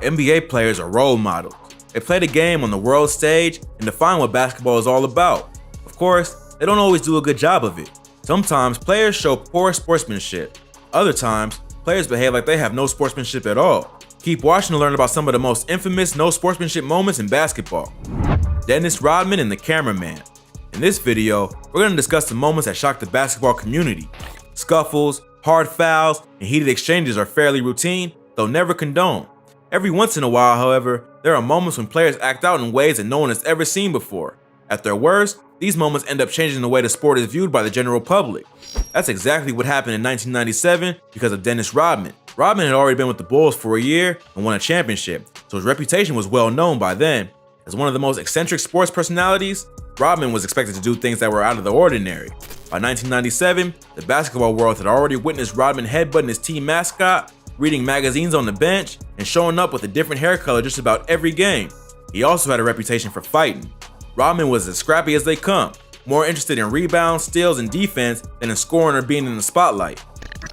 NBA players are role models. They play the game on the world stage and define what basketball is all about. Of course, they don't always do a good job of it. Sometimes players show poor sportsmanship. Other times, players behave like they have no sportsmanship at all. Keep watching to learn about some of the most infamous no sportsmanship moments in basketball. Dennis Rodman and the cameraman. In this video, we're going to discuss the moments that shocked the basketball community. Scuffles, hard fouls, and heated exchanges are fairly routine, though never condoned. Every once in a while, however, there are moments when players act out in ways that no one has ever seen before. At their worst, these moments end up changing the way the sport is viewed by the general public. That's exactly what happened in 1997 because of Dennis Rodman. Rodman had already been with the Bulls for a year and won a championship, so his reputation was well known by then. As one of the most eccentric sports personalities, Rodman was expected to do things that were out of the ordinary. By 1997, the basketball world had already witnessed Rodman headbutting his team mascot, reading magazines on the bench, and showing up with a different hair color just about every game. He also had a reputation for fighting. Rodman was as scrappy as they come, more interested in rebounds, steals, and defense than in scoring or being in the spotlight.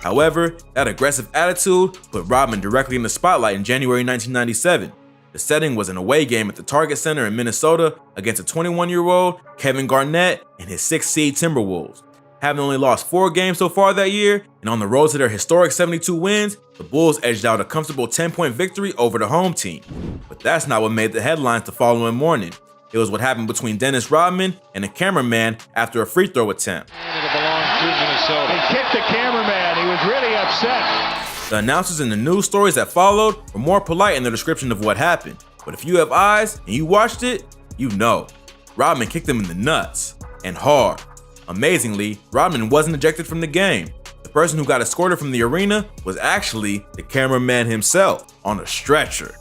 However, that aggressive attitude put Rodman directly in the spotlight in January 1997. The setting was an away game at the Target Center in Minnesota against a 21-year-old Kevin Garnett and his 6th seed Timberwolves. Having only lost 4 games so far that year, and on the road to their historic 72 wins, the Bulls edged out a comfortable 10-point victory over the home team. But that's not what made the headlines the following morning. It was what happened between Dennis Rodman and the cameraman after a free throw attempt. It belonged to Minnesota. He kicked the cameraman. He was really upset. The announcers in the news stories that followed were more polite in their description of what happened. But if you have eyes and you watched it, you know. Rodman kicked him in the nuts, and hard. Amazingly, Rodman wasn't ejected from the game. The person who got escorted from the arena was actually the cameraman himself, on a stretcher.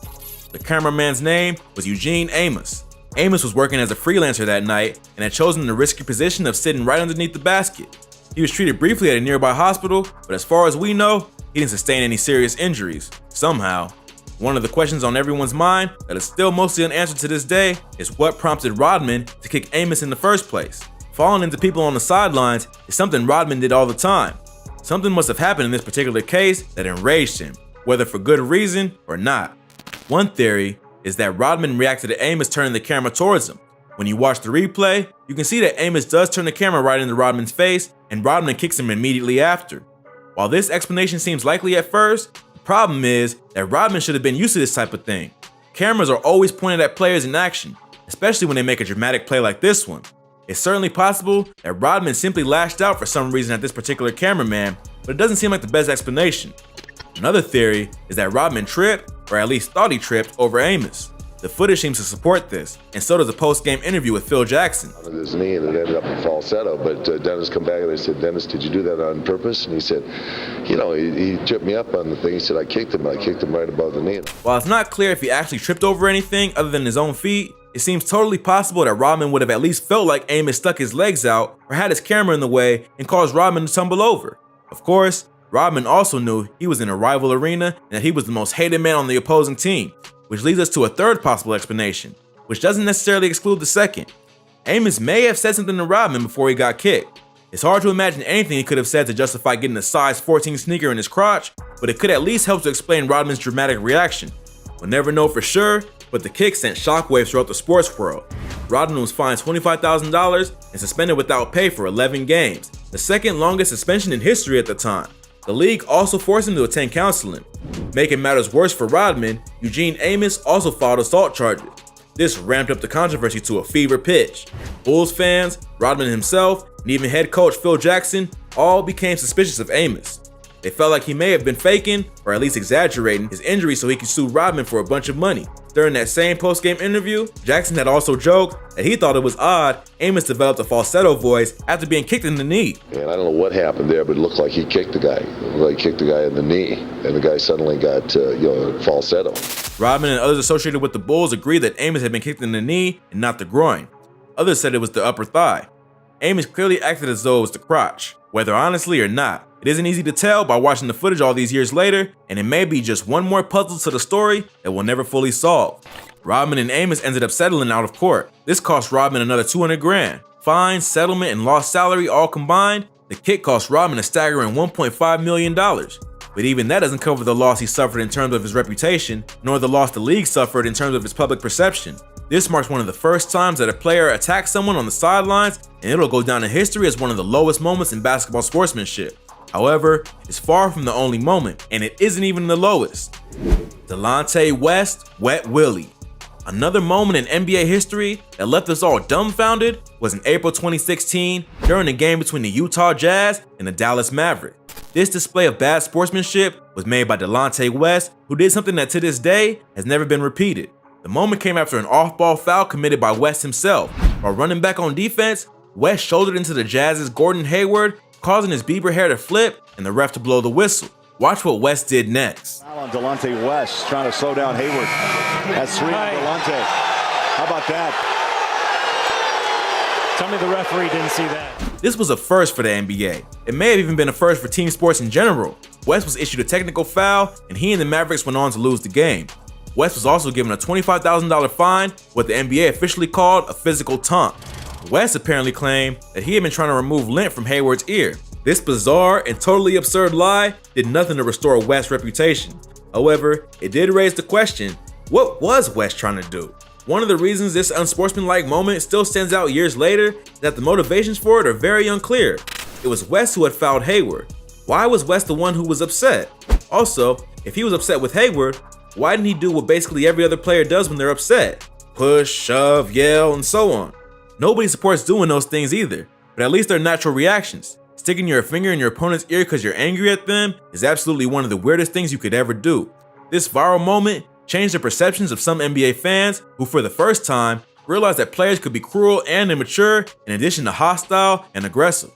The cameraman's name was Eugene Amos. Amos was working as a freelancer that night and had chosen the risky position of sitting right underneath the basket. He was treated briefly at a nearby hospital, but as far as we know, he didn't sustain any serious injuries, somehow. One of the questions on everyone's mind that is still mostly unanswered to this day is what prompted Rodman to kick Amos in the first place. Falling into people on the sidelines is something Rodman did all the time. Something must have happened in this particular case that enraged him, whether for good reason or not. One theory is that Rodman reacted to Amos turning the camera towards him. When you watch the replay, you can see that Amos does turn the camera right into Rodman's face, and Rodman kicks him immediately after. While this explanation seems likely at first, the problem is that Rodman should have been used to this type of thing. Cameras are always pointed at players in action, especially when they make a dramatic play like this one. It's certainly possible that Rodman simply lashed out for some reason at this particular cameraman, but it doesn't seem like the best explanation. Another theory is that Rodman tripped, or at least thought he tripped, over Amos. The footage seems to support this, and so does a post-game interview with Phil Jackson. His knee, and it ended up in falsetto, but Dennis come back and I said, "Dennis, did you do that on purpose?" And he said, he tripped me up on the thing. He said, I kicked him right above the knee. While it's not clear if he actually tripped over anything other than his own feet, it seems totally possible that Rodman would have at least felt like Amos stuck his legs out or had his camera in the way and caused Rodman to tumble over. Of course, Rodman also knew he was in a rival arena and that he was the most hated man on the opposing team, which leads us to a third possible explanation, which doesn't necessarily exclude the second. Amos may have said something to Rodman before he got kicked. It's hard to imagine anything he could have said to justify getting a size 14 sneaker in his crotch, but it could at least help to explain Rodman's dramatic reaction. We'll never know for sure, but the kick sent shockwaves throughout the sports world. Rodman was fined $25,000 and suspended without pay for 11 games, the second longest suspension in history at the time. The league also forced him to attend counseling. Making matters worse for Rodman, Eugene Amos also filed assault charges. This ramped up the controversy to a fever pitch. Bulls fans, Rodman himself, and even head coach Phil Jackson all became suspicious of Amos. They felt like he may have been faking, or at least exaggerating, his injury so he could sue Rodman for a bunch of money. During that same post-game interview, Jackson had also joked that he thought it was odd Amos developed a falsetto voice after being kicked in the knee. And I don't know what happened there, but it looked like he kicked the guy. It looked like he kicked the guy in the knee, and the guy suddenly got falsetto. Rodman and others associated with the Bulls agreed that Amos had been kicked in the knee and not the groin. Others said it was the upper thigh. Amos clearly acted as though it was the crotch, whether honestly or not. It isn't easy to tell by watching the footage all these years later, and it may be just one more puzzle to the story that we'll never fully solve. Rodman and Amos ended up settling out of court. This cost Rodman another $200,000. Fines, settlement, and lost salary all combined, the kick cost Rodman a staggering $1.5 million. With But even that doesn't cover the loss he suffered in terms of his reputation, nor the loss the league suffered in terms of its public perception. This marks one of the first times that a player attacks someone on the sidelines, and it'll go down in history as one of the lowest moments in basketball sportsmanship. However, it's far from the only moment, and it isn't even the lowest. Delonte West, Wet Willie. Another moment in NBA history that left us all dumbfounded was in April 2016 during the game between the Utah Jazz and the Dallas Mavericks. This display of bad sportsmanship was made by Delonte West, who did something that to this day has never been repeated. The moment came after an off-ball foul committed by West himself. While running back on defense, West shouldered into the Jazz's Gordon Hayward, causing his Bieber hair to flip and the ref to blow the whistle. Watch what West did next. Foul on Delonte West, trying to slow down Hayward. That's 3 on Delonte. How about that? Tell me the referee didn't see that. This was a first for the NBA. It may have even been a first for team sports in general. West was issued a technical foul, and he and the Mavericks went on to lose the game. West was also given a $25,000 fine, what the NBA officially called a physical taunt. West apparently claimed that he had been trying to remove lint from Hayward's ear. This bizarre and totally absurd lie did nothing to restore West's reputation. However, it did raise the question, what was West trying to do? One of the reasons this unsportsmanlike moment still stands out years later is that the motivations for it are very unclear. It was West who had fouled Hayward. Why was West the one who was upset? Also, if he was upset with Hayward, why didn't he do what basically every other player does when they're upset? Push, shove, yell, and so on. Nobody supports doing those things either, but at least they're natural reactions. Sticking your finger in your opponent's ear because you're angry at them is absolutely one of the weirdest things you could ever do. This viral moment changed the perceptions of some NBA fans who, for the first time, realized that players could be cruel and immature in addition to hostile and aggressive.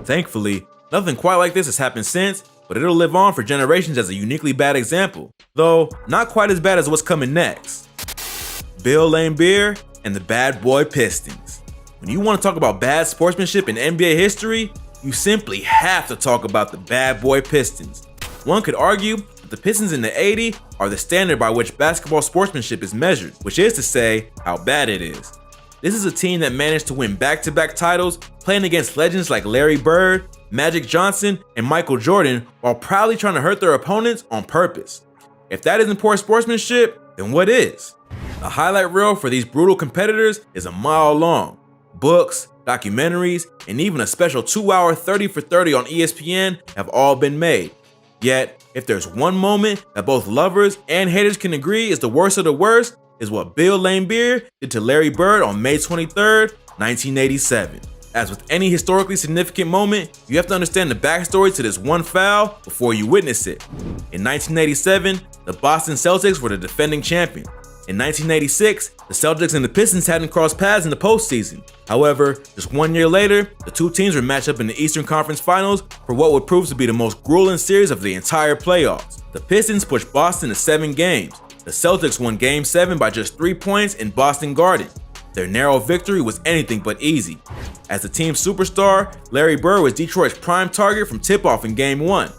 Thankfully, nothing quite like this has happened since, but it'll live on for generations as a uniquely bad example, though not quite as bad as what's coming next. Bill Laimbeer and the Bad Boy Pistons. When you want to talk about bad sportsmanship in NBA history, you simply have to talk about the Bad Boy Pistons. One could argue that the Pistons in the '80s are the standard by which basketball sportsmanship is measured, which is to say, how bad it is. This is a team that managed to win back-to-back titles, playing against legends like Larry Bird, Magic Johnson, and Michael Jordan, while proudly trying to hurt their opponents on purpose. If that isn't poor sportsmanship, then what is? The highlight reel for these brutal competitors is a mile long. Books, documentaries, and even a special 2-hour 30 for 30 on ESPN have all been made. Yet, if there's one moment that both lovers and haters can agree is the worst of the worst, is what Bill Laimbeer did to Larry Bird on May 23rd, 1987. As with any historically significant moment, you have to understand the backstory to this one foul before you witness it. In 1987, the Boston Celtics were the defending champions. In 1986, the Celtics and the Pistons hadn't crossed paths in the postseason. However, just 1 year later, the two teams would match up in the Eastern Conference Finals for what would prove to be the most grueling series of the entire playoffs. The Pistons pushed Boston to 7 games. The Celtics won Game 7 by just 3 points in Boston Garden. Their narrow victory was anything but easy. As the team's superstar, Larry Bird was Detroit's prime target from tip-off in Game 1.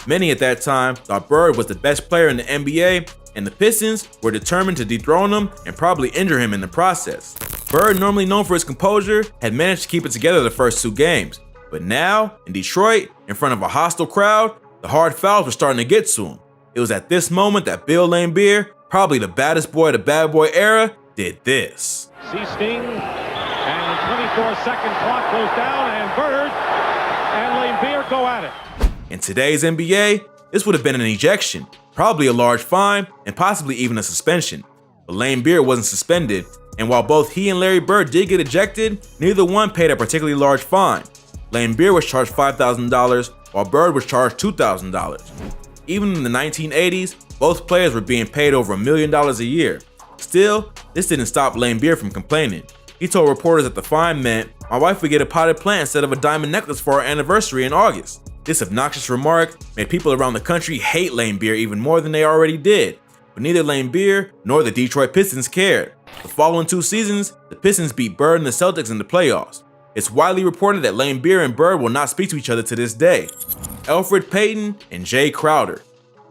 Many at that time thought Bird was the best player in the NBA, and the Pistons were determined to dethrone him and probably injure him in the process. Bird, normally known for his composure, had managed to keep it together the first 2 games. But now, in Detroit, in front of a hostile crowd, the hard fouls were starting to get to him. It was at this moment that Bill Laimbeer, probably the baddest boy of the bad boy era, did this. C-Sting, and 24-second clock goes down, and Bird and Laimbeer go at it. In today's NBA, this would have been an ejection, probably a large fine, and possibly even a suspension. But Laimbeer wasn't suspended, and while both he and Larry Bird did get ejected, neither one paid a particularly large fine. Laimbeer was charged $5,000, while Bird was charged $2,000. Even in the 1980s, both players were being paid over $1 million a year. Still, this didn't stop Laimbeer from complaining. He told reporters that the fine meant, "My wife would get a potted plant instead of a diamond necklace for our anniversary in August." This obnoxious remark made people around the country hate Laimbeer even more than they already did. But neither Laimbeer nor the Detroit Pistons cared. The following 2 seasons, the Pistons beat Bird and the Celtics in the playoffs. It's widely reported that Laimbeer and Bird will not speak to each other to this day. Elfrid Payton and Jay Crowder.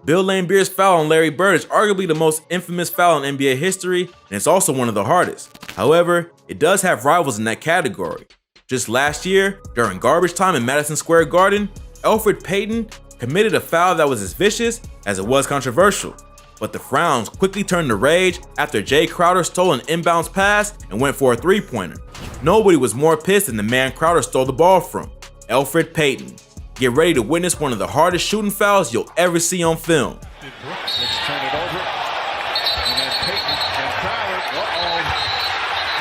Bill Laimbeer's foul on Larry Bird is arguably the most infamous foul in NBA history, and it's also one of the hardest. However, it does have rivals in that category. Just last year, during garbage time in Madison Square Garden, Elfrid Payton committed a foul that was as vicious as it was controversial. But the frowns quickly turned to rage after Jay Crowder stole an inbounds pass and went for a three-pointer. Nobody was more pissed than the man Crowder stole the ball from, Elfrid Payton. Get ready to witness one of the hardest shooting fouls you'll ever see on film. Let's turn it over. And then Payton and Crowder,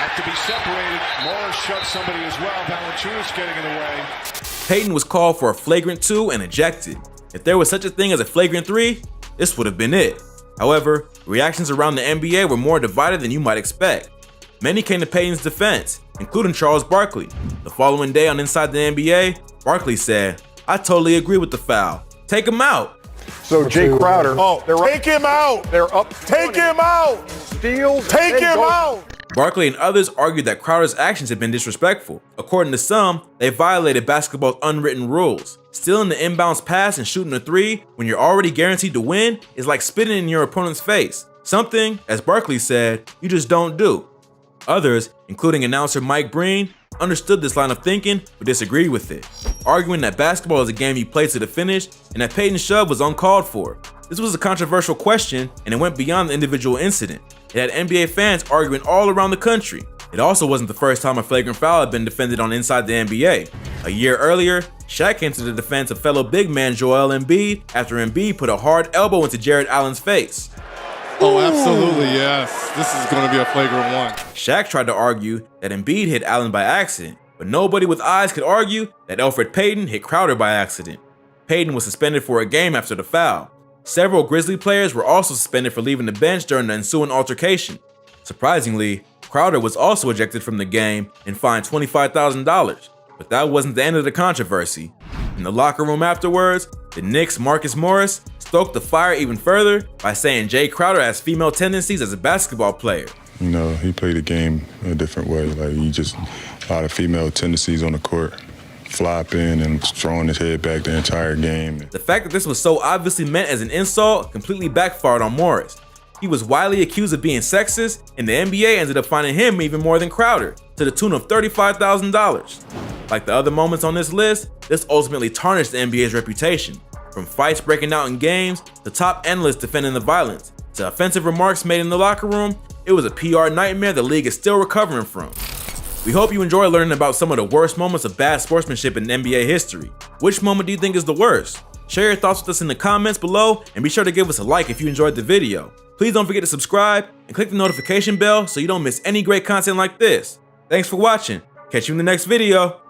have to be separated. Morris shuts somebody as well. Valanciunas getting in the way. Payton was called for a flagrant 2 and ejected. If there was such a thing as a flagrant 3, this would have been it. However, reactions around the NBA were more divided than you might expect. Many came to Payton's defense, including Charles Barkley. The following day on Inside the NBA, Barkley said, "I totally agree with the foul. Take him out." So Jay Crowder, Take him out! they're up. Take him out! Steals. Take him out! Barkley and others argued that Crowder's actions had been disrespectful. According to some, they violated basketball's unwritten rules. Stealing the inbounds pass and shooting a 3 when you're already guaranteed to win is like spitting in your opponent's face. Something, as Barkley said, you just don't do. Others, including announcer Mike Breen, understood this line of thinking but disagreed with it, arguing that basketball is a game you play to the finish and that Payton's shove was uncalled for. This was a controversial question and it went beyond the individual incident. It had NBA fans arguing all around the country. It also wasn't the first time a flagrant foul had been defended on Inside the NBA. A year earlier, Shaq came to the defense of fellow big man Joel Embiid after Embiid put a hard elbow into Jared Allen's face. Oh, absolutely, yes. This is going to be a flagrant 1. Shaq tried to argue that Embiid hit Allen by accident, but nobody with eyes could argue that Elfrid Payton hit Crowder by accident. Payton was suspended for a game after the foul. Several Grizzly players were also suspended for leaving the bench during the ensuing altercation. Surprisingly, Crowder was also ejected from the game and fined $25,000. But that wasn't the end of the controversy. In the locker room afterwards, the Knicks' Marcus Morris stoked the fire even further by saying Jay Crowder has female tendencies as a basketball player. You know, he played the game a different way. Like, he just a lot of female tendencies on the court. Flopping and throwing his head back the entire game. The fact that this was so obviously meant as an insult completely backfired on Morris. He was widely accused of being sexist, and the NBA ended up finding him even more than Crowder, to the tune of $35,000. Like the other moments on this list, this ultimately tarnished the NBA's reputation. From fights breaking out in games, to top analysts defending the violence, to offensive remarks made in the locker room, it was a PR nightmare the league is still recovering from. We hope you enjoy learning about some of the worst moments of bad sportsmanship in NBA history. Which moment do you think is the worst? Share your thoughts with us in the comments below and be sure to give us a like if you enjoyed the video. Please don't forget to subscribe and click the notification bell so you don't miss any great content like this. Thanks for watching. Catch you in the next video.